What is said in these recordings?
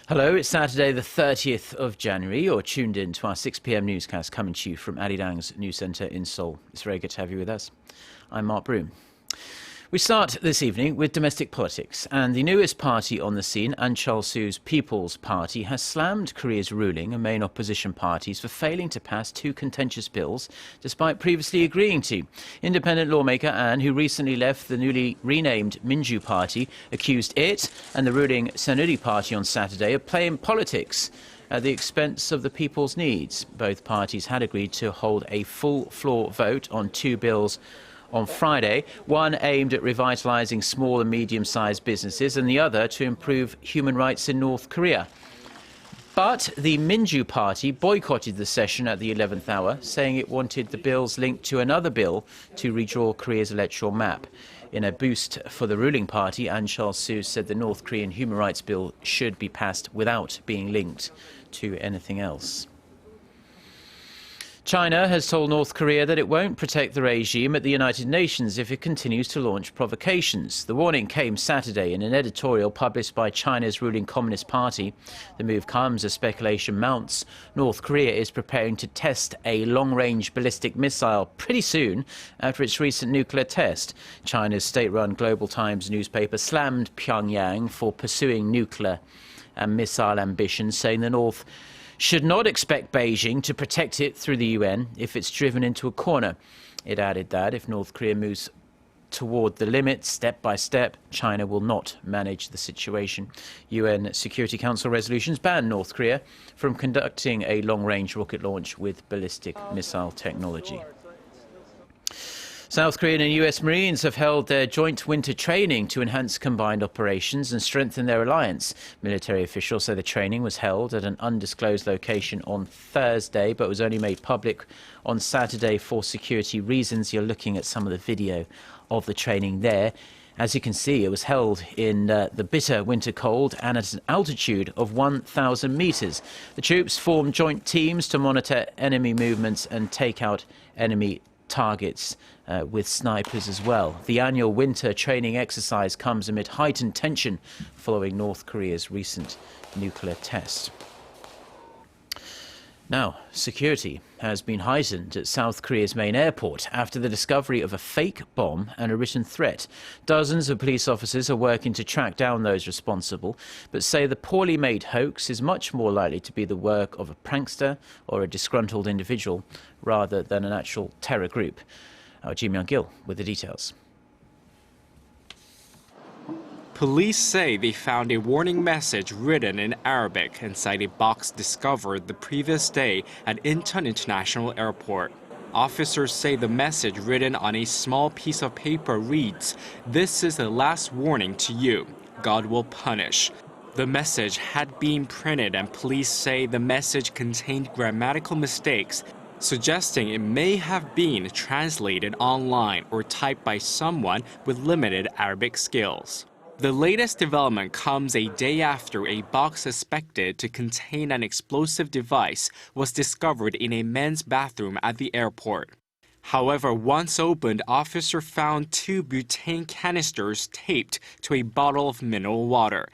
Hello, it's Saturday the 30th of January. You're tuned in to our 6 p.m. newscast coming to you from Arirang's news centre in Seoul. It's very good to have you with us. I'm Mark Broom. We start this evening with domestic politics, and the newest party on the scene, Ahn Cheol-soo's People's Party, has slammed Korea's ruling and main opposition parties for failing to pass two contentious bills, despite previously agreeing to. Independent lawmaker Ahn, who recently left the newly renamed Minju Party, accused it and the ruling Saenuri Party on Saturday of playing politics at the expense of the people's needs. Both parties had agreed to hold a full floor vote on two bills on Friday, one aimed at revitalising small and medium-sized businesses and the other to improve human rights in North Korea. But the Minju Party boycotted the session at the 11th hour, saying it wanted the bills linked to another bill to redraw Korea's electoral map. In a boost for the ruling party, Ahn Cheol-soo said the North Korean human rights bill should be passed without being linked to anything else. China has told North Korea that it won't protect the regime at the United Nations if it continues to launch provocations. The warning came Saturday in an editorial published by China's ruling Communist Party. The move comes as speculation mounts. North Korea is preparing to test a long-range ballistic missile pretty soon after its recent nuclear test. China's state-run Global Times newspaper slammed Pyongyang for pursuing nuclear and missile ambitions, saying the North should not expect Beijing to protect it through the UN if it's driven into a corner. It added that if North Korea moves toward the limit step by step, China will not manage the situation. UN Security Council resolutions ban North Korea from conducting a long-range rocket launch with ballistic missile technology. South Korean and US Marines have held their joint winter training to enhance combined operations and strengthen their alliance. Military officials say the training was held at an undisclosed location on Thursday, but was only made public on Saturday for security reasons. You're looking at some of the video of the training there. As you can see, it was held in the bitter winter cold and at an altitude of 1,000 meters. The troops formed joint teams to monitor enemy movements and take out enemy targets with snipers as well. The annual winter training exercise comes amid heightened tension following North Korea's recent nuclear test. Now, security has been heightened at South Korea's main airport after the discovery of a fake bomb and a written threat. Dozens of police officers are working to track down those responsible, but say the poorly made hoax is much more likely to be the work of a prankster or a disgruntled individual rather than an actual terror group. Our Ji Myung-gil with the details. Police say they found a warning message written in Arabic inside a box discovered the previous day at Incheon International Airport. Officers say the message written on a small piece of paper reads, "This is the last warning to you. God will punish." The message had been printed and police say the message contained grammatical mistakes, suggesting it may have been translated online or typed by someone with limited Arabic skills. The latest development comes a day after a box suspected to contain an explosive device was discovered in a men's bathroom at the airport. However, once opened, officers found two butane canisters taped to a bottle of mineral water.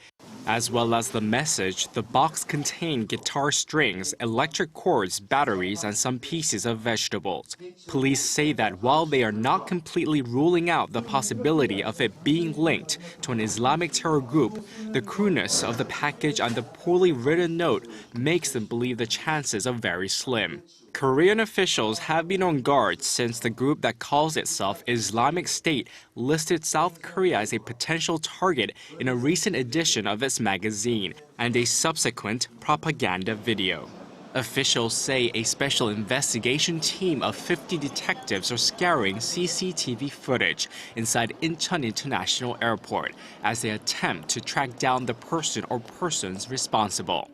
As well as the message, the box contained guitar strings, electric cords, batteries, and some pieces of vegetables. Police say that while they are not completely ruling out the possibility of it being linked to an Islamic terror group, the crudeness of the package and the poorly written note makes them believe the chances are very slim. Korean officials have been on guard since the group that calls itself Islamic State listed South Korea as a potential target in a recent edition of its magazine and a subsequent propaganda video. Officials say a special investigation team of 50 detectives are scouring CCTV footage inside Incheon International Airport as they attempt to track down the person or persons responsible.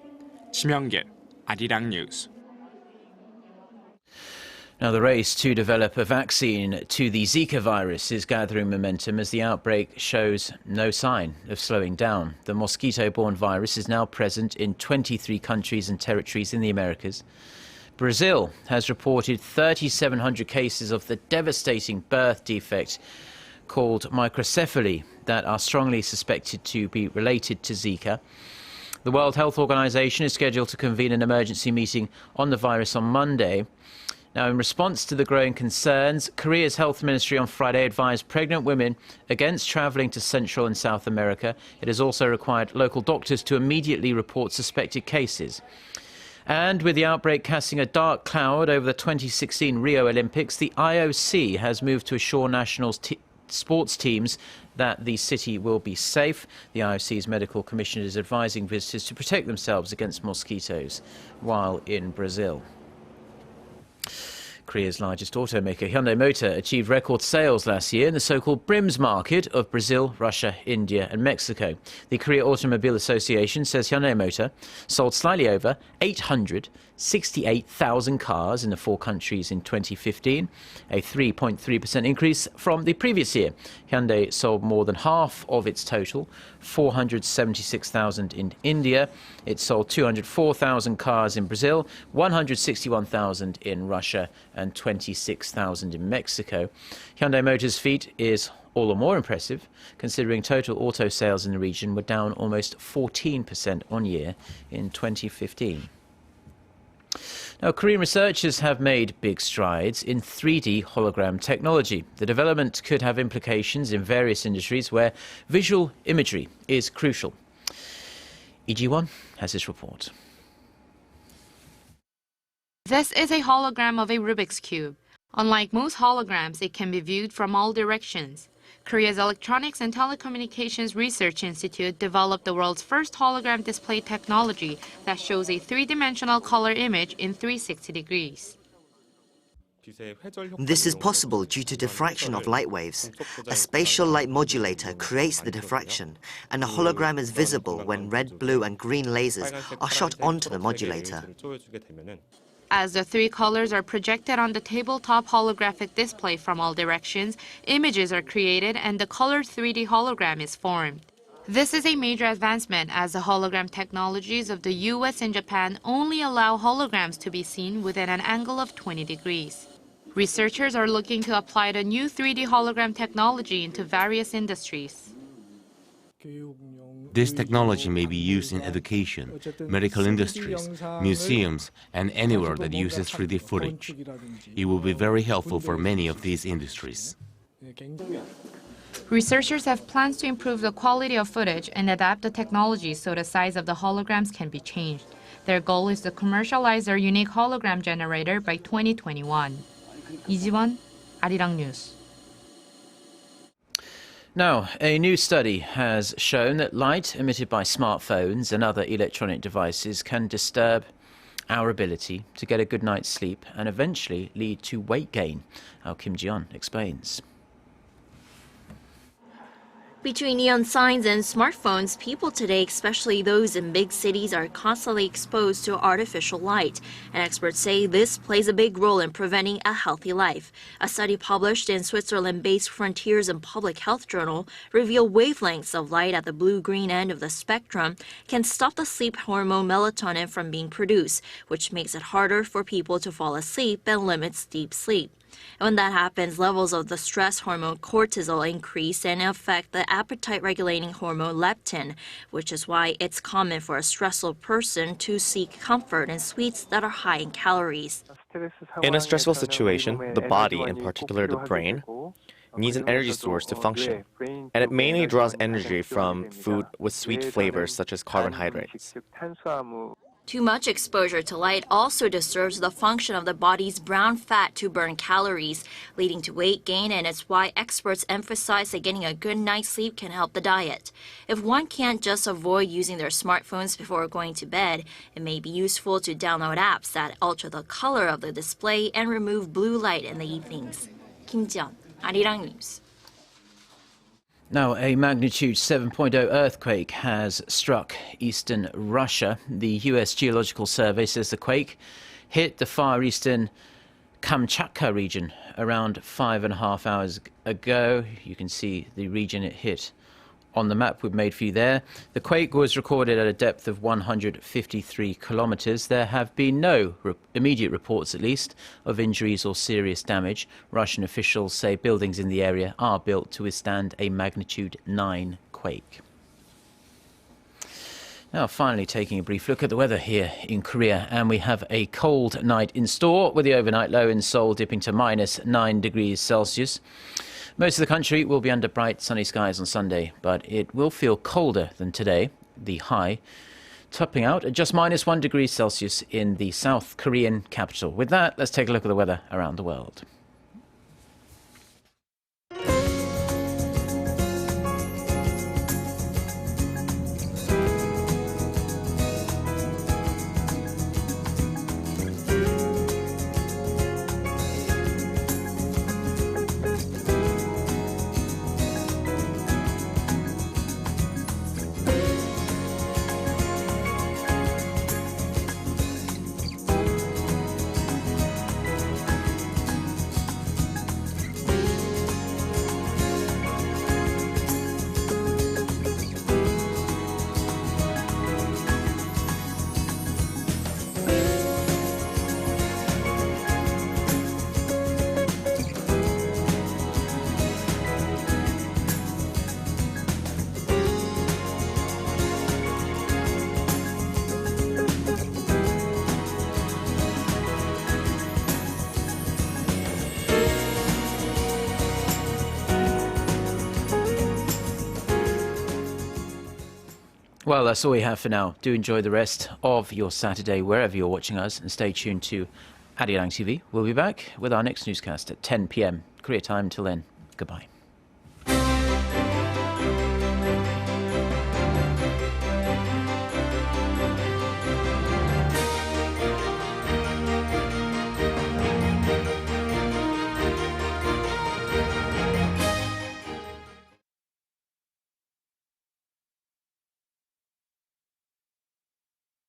Ji Myung-gil, Arirang News. Now, the race to develop a vaccine to the Zika virus is gathering momentum as the outbreak shows no sign of slowing down. The mosquito-borne virus is now present in 23 countries and territories in the Americas. Brazil has reported 3,700 cases of the devastating birth defect called microcephaly that are strongly suspected to be related to Zika. The World Health Organization is scheduled to convene an emergency meeting on the virus on Monday. Now, in response to the growing concerns, Korea's health ministry on Friday advised pregnant women against travelling to Central and South America. It has also required local doctors to immediately report suspected cases. And with the outbreak casting a dark cloud over the 2016 Rio Olympics, the IOC has moved to assure national sports teams that the city will be safe. The IOC's medical commissioner is advising visitors to protect themselves against mosquitoes while in Brazil. Korea's largest automaker, Hyundai Motor, achieved record sales last year in the so-called BRIMs market of Brazil, Russia, India and Mexico. The Korea Automobile Association says Hyundai Motor sold slightly over 868,000 cars in the four countries in 2015, a 3.3% increase from the previous year. Hyundai sold more than half of its total, 476,000 in India. It sold 204,000 cars in Brazil, 161,000 in Russia and 26,000 in Mexico. Hyundai Motor's feat is all the more impressive, considering total auto sales in the region were down almost 14% on year in 2015. Now, Korean researchers have made big strides in 3D hologram technology. The development could have implications in various industries where visual imagery is crucial. Lee Ji-won has this report. This is a hologram of a Rubik's Cube. Unlike most holograms, it can be viewed from all directions. Korea's Electronics and Telecommunications Research Institute developed the world's first hologram display technology that shows a three-dimensional color image in 360 degrees. This is possible due to diffraction of light waves. A spatial light modulator creates the diffraction, and a hologram is visible when red, blue and green lasers are shot onto the modulator. As the three colors are projected on the tabletop holographic display from all directions, images are created and the colored 3D hologram is formed. This is a major advancement as the hologram technologies of the U.S. and Japan only allow holograms to be seen within an angle of 20 degrees. Researchers are looking to apply the new 3D hologram technology into various industries. This technology may be used in education, medical industries, museums, and anywhere that uses 3D footage. It will be very helpful for many of these industries. Researchers have plans to improve the quality of footage and adapt the technology so the size of the holograms can be changed. Their goal is to commercialize their unique hologram generator by 2021. Lee Ji-won, Arirang News. Now, a new study has shown that light emitted by smartphones and other electronic devices can disturb our ability to get a good night's sleep and eventually lead to weight gain. Our Kim Ji-yeon explains. Between neon signs and smartphones, people today, especially those in big cities, are constantly exposed to artificial light. And experts say this plays a big role in preventing a healthy life. A study published in Switzerland-based Frontiers in Public Health journal revealed wavelengths of light at the blue-green end of the spectrum can stop the sleep hormone melatonin from being produced, which makes it harder for people to fall asleep and limits deep sleep. And when that happens, levels of the stress hormone cortisol increase and affect the appetite-regulating hormone leptin, which is why it's common for a stressful person to seek comfort in sweets that are high in calories. In a stressful situation, the body, in particular the brain, needs an energy source to function, and it mainly draws energy from food with sweet flavors such as carbohydrates. Too much exposure to light also disturbs the function of the body's brown fat to burn calories, leading to weight gain, and it's why experts emphasize that getting a good night's sleep can help the diet. If one can't just avoid using their smartphones before going to bed, it may be useful to download apps that alter the color of the display and remove blue light in the evenings. Kim Ji-yeon, Arirang News. Now, a magnitude 7.0 earthquake has struck eastern Russia. The U.S. Geological Survey says the quake hit the far eastern Kamchatka region around 5.5 hours ago. You can see the region it hit on the map we've made for you there. The quake was recorded at a depth of 153 kilometers. There have been no immediate reports, at least, of injuries or serious damage. Russian officials say buildings in the area are built to withstand a magnitude 9 quake. Now, finally taking a brief look at the weather here in Korea, and we have a cold night in store with the overnight low in Seoul dipping to -9 degrees Celsius. Most of the country will be under bright sunny skies on Sunday, but it will feel colder than today. The high topping out at just -1 degree Celsius in the South Korean capital. With that, let's take a look at the weather around the world. Well, that's all we have for now. Do enjoy the rest of your Saturday wherever you're watching us, and stay tuned to Arirang TV. We'll be back with our next newscast at 10 p.m. Korea time. Till then, goodbye.